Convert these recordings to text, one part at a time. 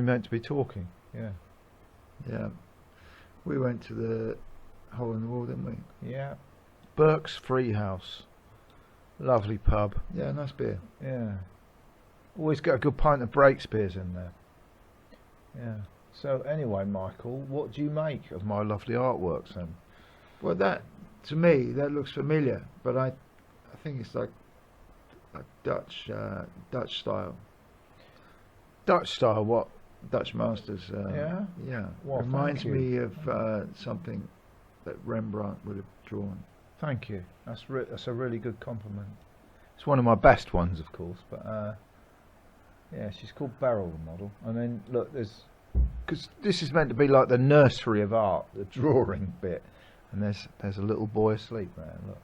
meant to be talking. Yeah. Yeah. We went to the hole in the wall, didn't we? Yeah. Burke's Free House. Lovely pub. Yeah, nice beer. Yeah. Always get a good pint of Breakspears in there. Yeah. So anyway, Michael, what do you make of my lovely artworks then? Well, that, to me, that looks familiar, but I think it's like a Dutch style. Dutch style, what? Dutch masters. Yeah? Yeah. Well, reminds thank you. me of something that Rembrandt would have drawn. Thank you. That's a really good compliment. It's one of my best ones, of course, but yeah, she's called Beryl, the model. And then look, because this is meant to be like the nursery of art, the drawing bit, and there's a little boy asleep there. Look,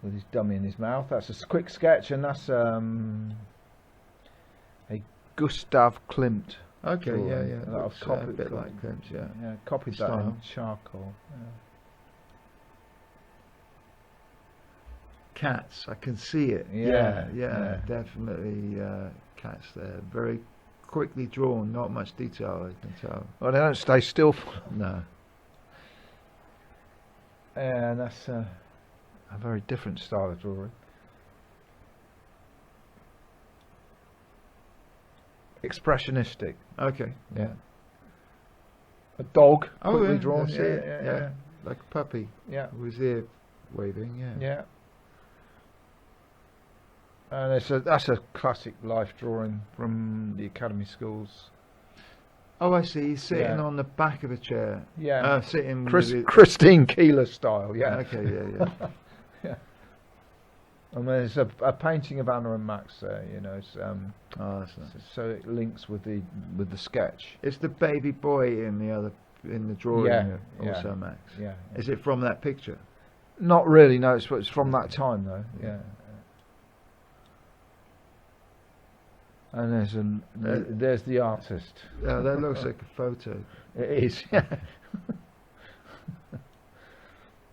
with his dummy in his mouth. That's a quick sketch, and that's a Gustav Klimt. Okay, drawing yeah. that I've Looks, copied a bit like Klimt, yeah. Yeah, copied that Style. in charcoal. Yeah. Cats, I can see it. Yeah, Yeah, yeah. definitely cats there. Very quickly drawn, not much detail, I can tell. Well, they don't stay still for No. Yeah, and that's a very different style of drawing. Expressionistic. Okay. Yeah. A dog Oh, quickly yeah, drawn. that's Yeah, it, yeah, yeah. yeah. Like a puppy Yeah. with his ear waving, yeah. Yeah. And that's a classic life drawing from the Academy schools. Oh, I see. He's sitting Yeah. on the back of a chair. Yeah. Sitting with it- Christine Keeler style. Yeah. Okay, yeah. Yeah. And there's a painting of Anna and Max there. You know, it's, Oh, that's nice. so it links with the sketch. It's the baby boy in the drawing. Yeah, Also, yeah. Max. Yeah. Is it from that picture? Not really. No, it's from that time though. Yeah. And there's the artist. Yeah, that looks like a photo. It is. Yeah.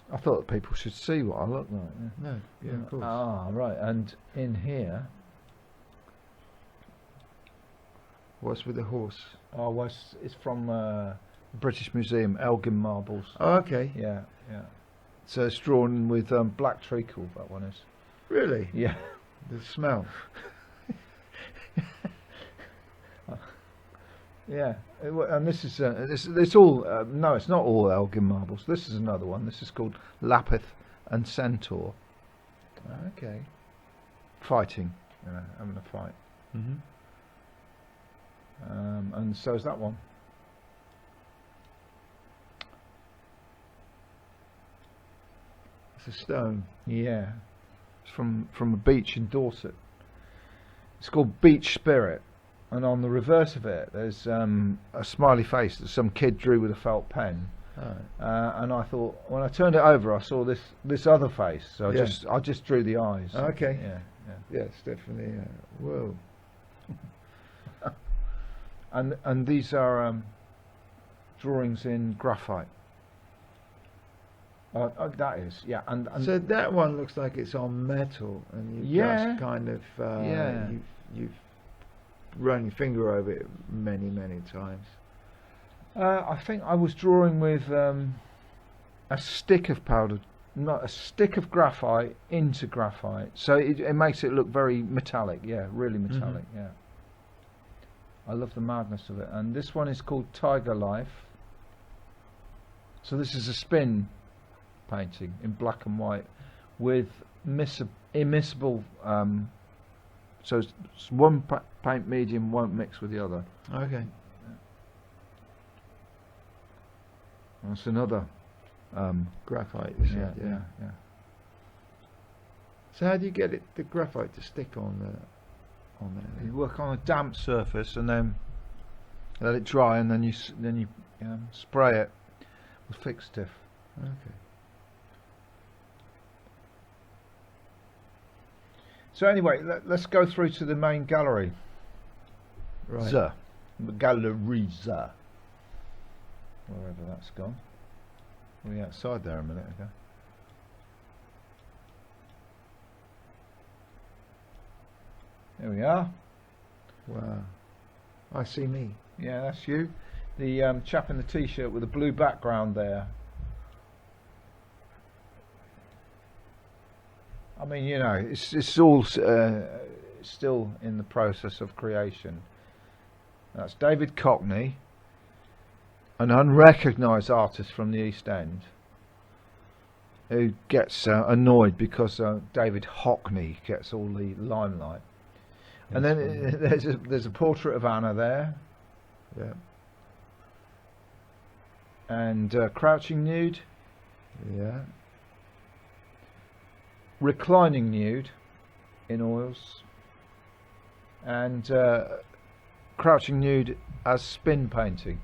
I thought people should see what I look like. Yeah. No, yeah, of course. Ah, right. And in here, What's with the horse? oh, well, it's from British Museum, Elgin marbles. Oh, okay. Yeah. So it's drawn with black treacle. That one is. Really? Yeah. The smell. Yeah, and this is it's all no, it's not all Elgin marbles. This is another one. This is called Lapith and Centaur. Okay. Fighting, having a fight. Mm-hmm. And so is that one. It's a stone. Yeah, it's from a beach in Dorset. It's called Beach Spirit, and on the reverse of it, there's a smiley face that some kid drew with a felt pen. Alright. And I thought, when I turned it over, I saw this other face. So Yeah. I just drew the eyes. Okay. Yeah. Yeah, it's definitely. Whoa. And these are drawings in graphite. That is, yeah. And So that one looks like it's on metal, and you've Yeah. just kind of Yeah. you've run your finger over it many times. I think I was drawing with a stick of powdered, not a stick of graphite into graphite, so it makes it look very metallic. Yeah, really metallic. Yeah. I love the madness of it. And this one is called Tiger Life. So this is a spin painting in black and white with immiscible. So one paint medium won't mix with the other. Okay. That's another. Graphite. You said, Yeah. So how do you get the graphite to stick on there? You work on a damp surface and then let it dry, and then you spray it with fixed stiff. Okay. So anyway, let's go through to the main gallery. Right. The gallery, wherever that's gone. We were outside there a minute ago. There we are. Wow. I see me. Yeah, that's you. The chap in the t-shirt with the blue background there. I mean, you know, it's all still in the process of creation. That's David Cockney, an unrecognised artist from the East End, who gets annoyed because David Hockney gets all the limelight. And then there's a portrait of Anna there. Yeah. And crouching nude. Yeah. Reclining nude in oils. And crouching nude as spin painting.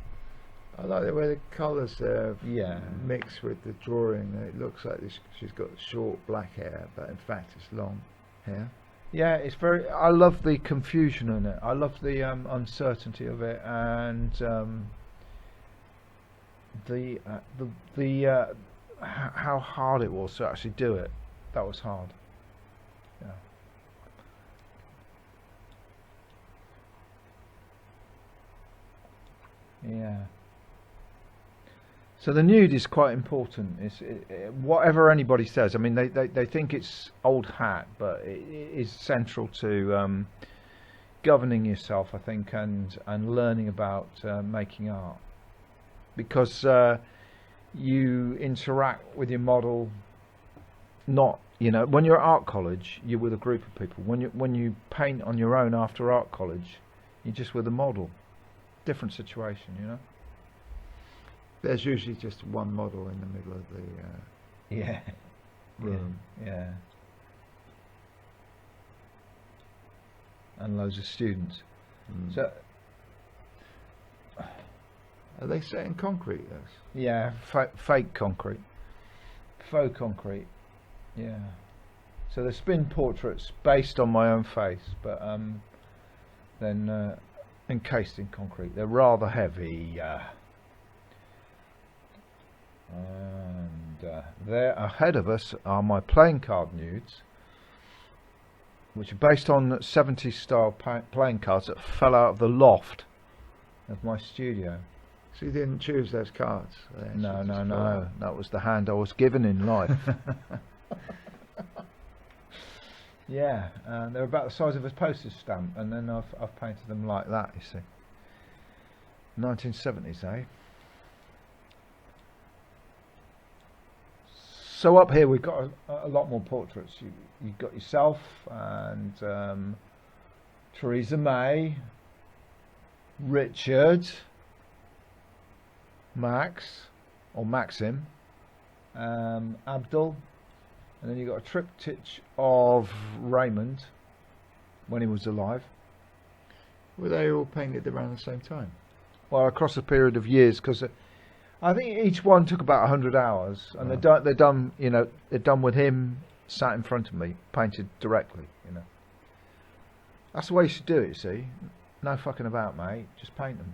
I like the way the colours Yeah. mix with the drawing. It looks like she's got short black hair, but in fact it's long hair. Yeah, it's very. I love the confusion in it. I love the uncertainty of it, and how hard it was to actually do it. That was hard. Yeah. Yeah. So the nude is quite important. Whatever anybody says. I mean, they think it's old hat, but it is central to governing yourself, I think, and learning about making art, because you interact with your model. Not, you know, when you're at art college, you're with a group of people. When you paint on your own after art college, you're just with a model. Different situation, you know. There's usually just one model in the middle of the Yeah. room. Yeah. And loads of students. Mm. So Are they set in concrete, those? yeah, fake concrete, faux concrete. Yeah. So they're spin portraits based on my own face, but then encased in concrete. They're rather heavy. And there ahead of us are my playing card nudes, which are based on 70s style playing cards that fell out of the loft of my studio. So you didn't choose those cards? No. That was the hand I was given in life. Yeah, they're about the size of a postage stamp, and then I've painted them like that, you see. 1970s, eh? So up here we've got a lot more portraits. You've got yourself and Theresa May, Richard, Max, or Maxim, Abdul, and then you've got a triptych of Raymond when he was alive. Were they all painted around the same time? Well, across a period of years, because I think each one took about 100 hours, and they're done. You know, they're done with him sat in front of me, painted directly. You know, that's the way you should do it. You see, no fucking about, mate. Just paint them.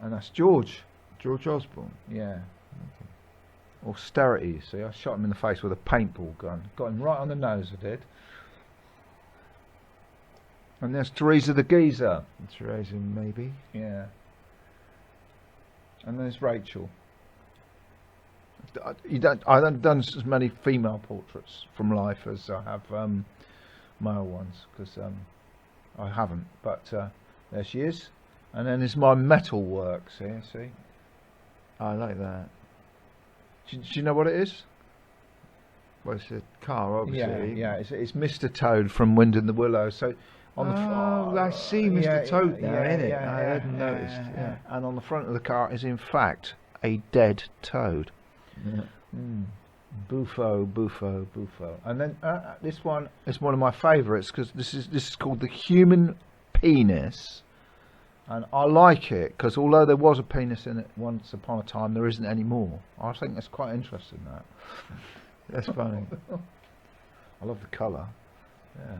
And that's George Osborne. Yeah. Okay. Austerity. You see, I shot him in the face with a paintball gun. Got him right on the nose. I did. And there's Teresa the geezer. Teresa, maybe. Yeah. And there's Rachel. I haven't done as many female portraits from life as I have male ones, because I haven't. But there she is. And then there's my metal works here. See. I like that. Do you know what it is? Well, it's a car, obviously. Yeah. It's Mr. Toad from Wind in the Willow. So. I see Mr. Toad now, innit? I hadn't noticed. Yeah. And on the front of the car is in fact a dead toad. Yeah. Buffo. And then this one is one of my favourites, because this is called the human penis, and I like it because although there was a penis in it once upon a time, there isn't anymore. I think that's quite interesting. That's funny. I love the colour. Yeah.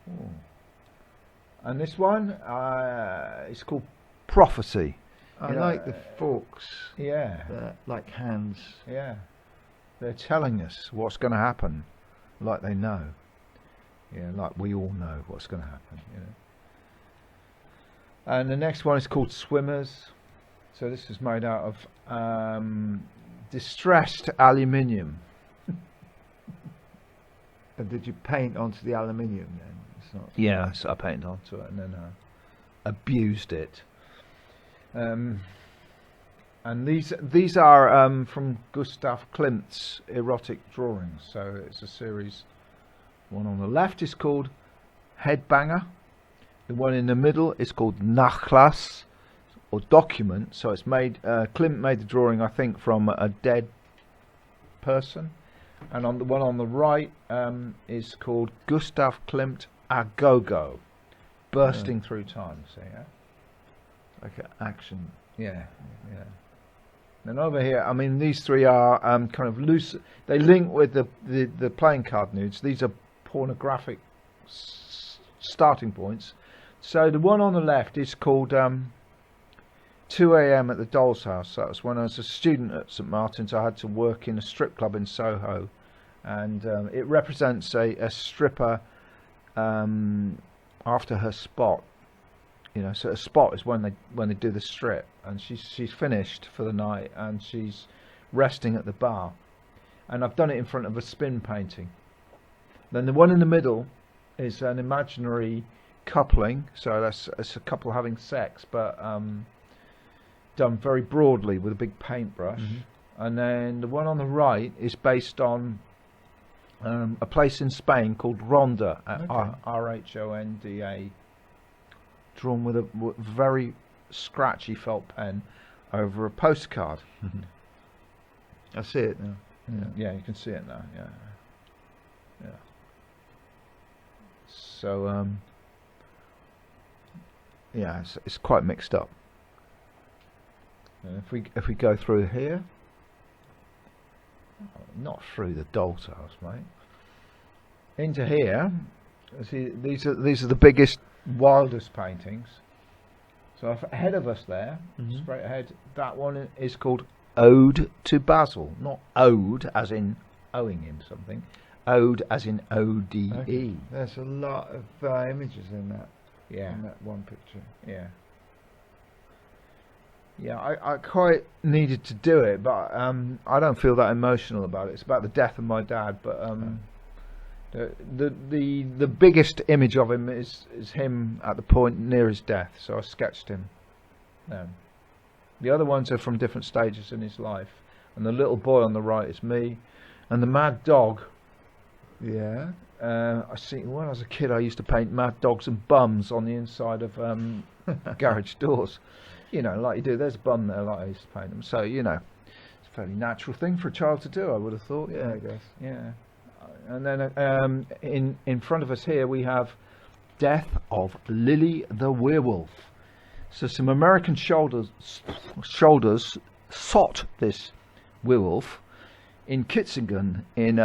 Ooh. And this one, it's called Prophecy. I like the forks. Yeah. Like hands. Yeah. They're telling us what's going to happen, like they know. Yeah, like we all know what's going to happen, you know. And the next one is called Swimmers. So this is made out of distressed aluminium. And did you paint onto the aluminium then? It's not. Yeah, so I painted onto it and then abused it. And these are from Gustav Klimt's erotic drawings. So it's a series. One on the left is called Headbanger. The one in the middle is called Nachlass, or document. So it's made. Klimt made the drawing, I think, from a dead person. And on the one on the right is called Gustav Klimt Agogo, bursting through time. See, yeah? Like an action. Yeah, yeah. And over here, I mean, these three are kind of loose. They link with the playing card nudes. These are pornographic starting points. So the one on the left is called 2 a.m. at the Doll's House. That was when I was a student at St Martin's. I had to work in a strip club in Soho, and it represents a stripper after her spot. You know, so a spot is when they do the strip, and she's finished for the night and she's resting at the bar. And I've done it in front of a spin painting. Then the one in the middle is an imaginary coupling, so that's a couple having sex, but done very broadly with a big paintbrush. Mm-hmm. And then the one on the right is based on a place in Spain called Ronda, Rhonda, drawn with a very scratchy felt pen over a postcard. Mm-hmm. I see it now. Yeah, you can see it now. Yeah, yeah. So yeah, it's quite mixed up. And if we go through here, not through the Doll's House, mate, into here. See, these are the biggest, wildest paintings. So ahead of us there, straight ahead, that one is called Ode to Basil. Not ode as in owing him something, ode as in O-D-E. Okay. There's a lot of images in that. Yeah. In that one picture. Yeah. Yeah, I quite needed to do it, but I don't feel that emotional about it. It's about the death of my dad, but the biggest image of him is him at the point near his death. So I sketched him. The other ones are from different stages in his life, and the little boy on the right is me, and the mad dog. Yeah. I see. When I was a kid, I used to paint mad dogs and bums on the inside of garage doors. You know, like you do. There's a bum there, like I used to paint them. So you know, it's a fairly natural thing for a child to do, I would have thought. Yeah, I guess. Yeah. And then in front of us here we have Death of Lily the Werewolf. So some American shoulders sought this werewolf in Kitzingen in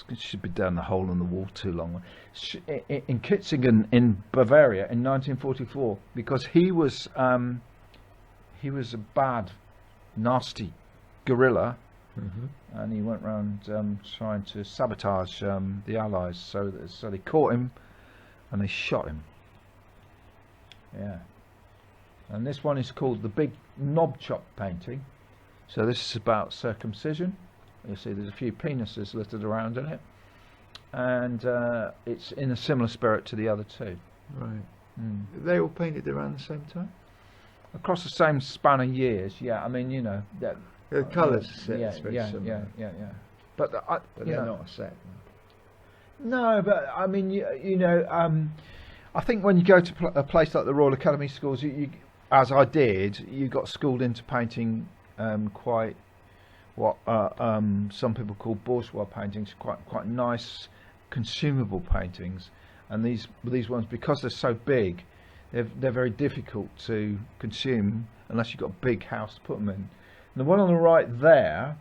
it should be down the hole in the wall too long. In Kitzingen in Bavaria in 1944, because he was a bad, nasty guerrilla. Mm-hmm. And he went around trying to sabotage the Allies, so they caught him and they shot him. Yeah. And this one is called the Big Knob Chop Painting. So this is about circumcision. You see there's a few penises littered around in it, and it's in a similar spirit to the other two. Right. They all painted around the same time? Across the same span of years, yeah. I mean, you know, that. The colours, yeah. But they're not a set. No, but I mean, you know, I think when you go to a place like the Royal Academy Schools, you, as I did, you got schooled into painting quite what some people call bourgeois paintings, quite nice, consumable paintings. And these ones, because they're so big, they're very difficult to consume unless you've got a big house to put them in. And the one on the right there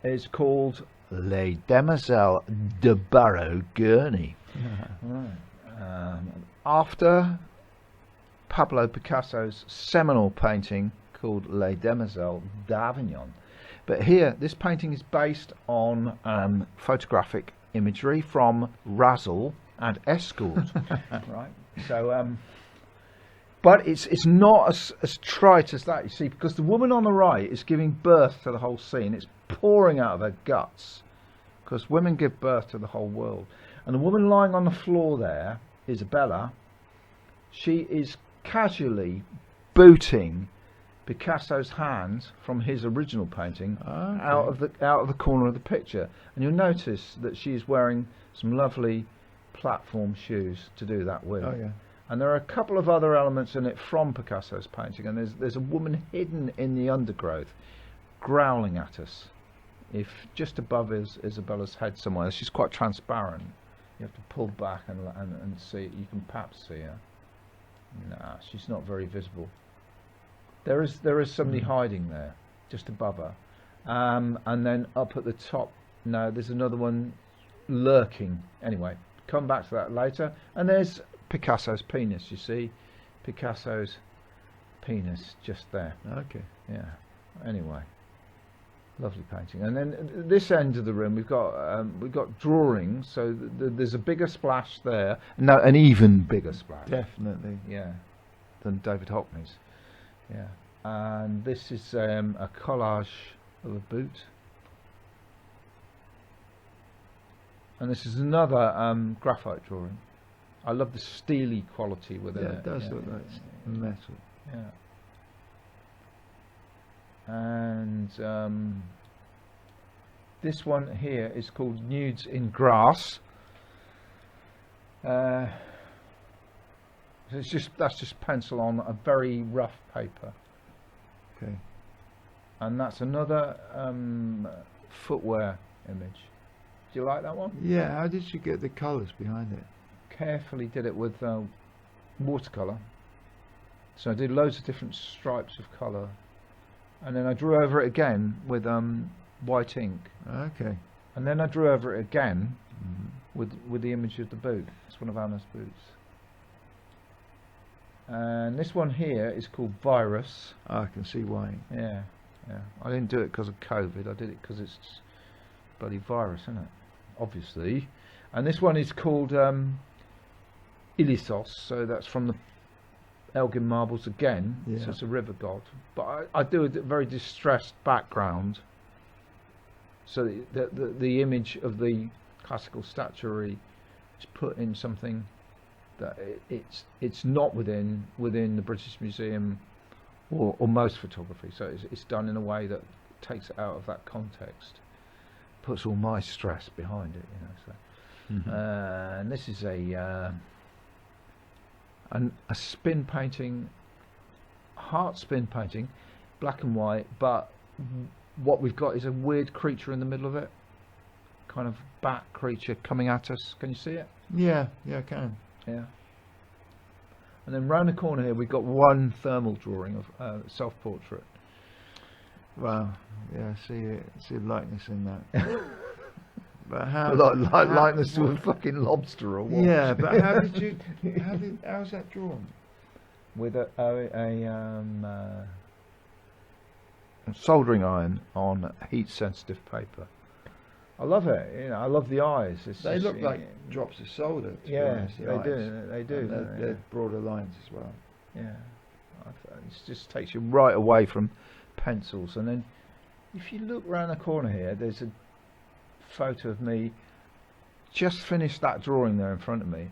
is called Les Demoiselles de Barrow Gurney. Right. After Pablo Picasso's seminal painting called Les Demoiselles d'Avignon. But here, this painting is based on photographic imagery from Razzle and Escort, right? So, but it's not as trite as that, you see, because the woman on the right is giving birth to the whole scene. It's pouring out of her guts, because women give birth to the whole world. And the woman lying on the floor there, Isabella, she is casually booting Picasso's hand from his original painting out of the corner of the picture, and you'll notice that she's wearing some lovely platform shoes to do that with. Oh yeah. And there are a couple of other elements in it from Picasso's painting, and there's a woman hidden in the undergrowth, growling at us. If just above Isabella's head somewhere, she's quite transparent. You have to pull back and see. You can perhaps see her. Nah, she's not very visible. There is somebody hiding there, just above her, and then up at the top. No, there's another one lurking. Anyway, come back to that later. And there's Picasso's penis. You see, Picasso's penis just there. Okay. Yeah. Anyway, lovely painting. And then this end of the room, we've got drawings. So there's a bigger splash there. No, an even bigger splash. Definitely. Yeah, than David Hockney's. Yeah, and this is a collage of a boot, and this is another graphite drawing. I love the steely quality within it. It does look like metal. Yeah, and this one here is called Nudes in Grass. That's just pencil on a very rough paper. Okay. And that's another footwear image. Do you like that one? Yeah. How did you get the colours behind it? Carefully did it with watercolour. So I did loads of different stripes of colour, and then I drew over it again with white ink. Okay. And then I drew over it again with the image of the boot. It's one of Anna's boots. And this one here is called Virus. I can see why. Yeah. I didn't do it because of COVID. I did it because it's bloody virus, isn't it? Obviously. And this one is called Ilissos. So that's from the Elgin marbles again. Yeah. So it's a river god. But I do a very distressed background, so the image of the classical statuary is put in something that it's not within the British Museum or most photography, so it's done in a way that takes it out of that context, puts all my stress behind it, So. And this is a spin painting, heart spin painting, black and white, but what we've got is a weird creature in the middle of it, kind of bat creature coming at us. Can you see it? Yeah, I can. Yeah. And then round the corner here we've got one thermal drawing of self-portrait. Wow. Yeah, I see a likeness in that. But how? Likeness to a fucking lobster or what? Yeah, but how's that drawn? With a soldering iron on heat-sensitive paper. I love it. I love the eyes. They look like drops of solder. Yeah, they do. They're broader lines as well. Yeah, it just takes you right away from pencils. And then, if you look round the corner here, there's a photo of me. Just finished that drawing there in front of me,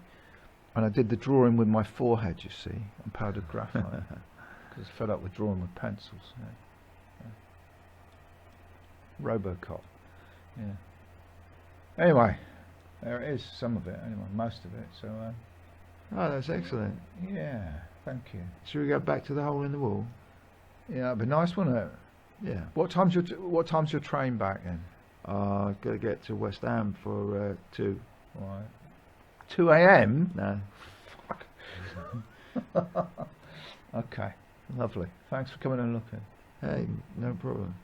and I did the drawing with my forehead. You see, and powdered graphite because I fed up with drawing with pencils. Robocop. Yeah. Anyway, there it is, some of it, anyway, most of it, so... oh, that's excellent. Yeah, thank you. Should we go back to the hole in the wall? Yeah, that'd be nice, wouldn't it? Yeah. What time's your train back then? I've got to get to West Ham for 2. Right. 2 a.m? No. Okay, lovely. Thanks for coming and looking. Hey, no problem.